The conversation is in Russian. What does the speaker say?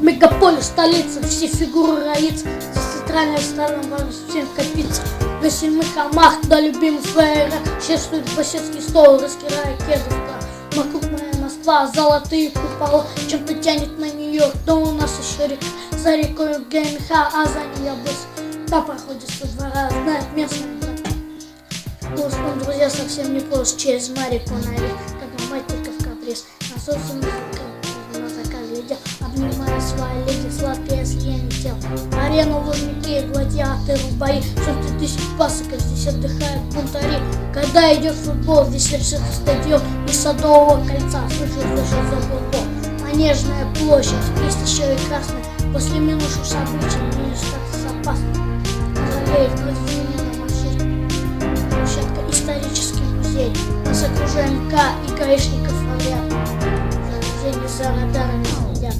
Мегаполис, столица, все фигуры роится, за центральной стороной можно всем копиться. На сильных холмах, да любимый флайера, чествует басетский стол, раскирая кедровка. Вокруг моя Москва, золотые купола, чем-то тянет на Нью-Йорк, да у нас еще река, за рекой ГМХ, а за ней обоз. Там проходит со двора, знает местные врата. Господи, друзья, совсем не просто через Марику наверх, как матика в каприз, на собственном на заказ глядел, обнимая свои леди, сладкие, если я не тел. Арену, лужники, гладиаторы, бои, сотни тысяч пасоков, здесь отдыхают бунтари. Когда идет футбол, здесь решит стадион из Садового кольца, слышит за футбол. Манежная площадь, есть еще и красная, после минувших событий мне остаться опасно. Жалеет против машин, площадка исторический музей, нас окружаем К и гаишников валят. За радарами следят.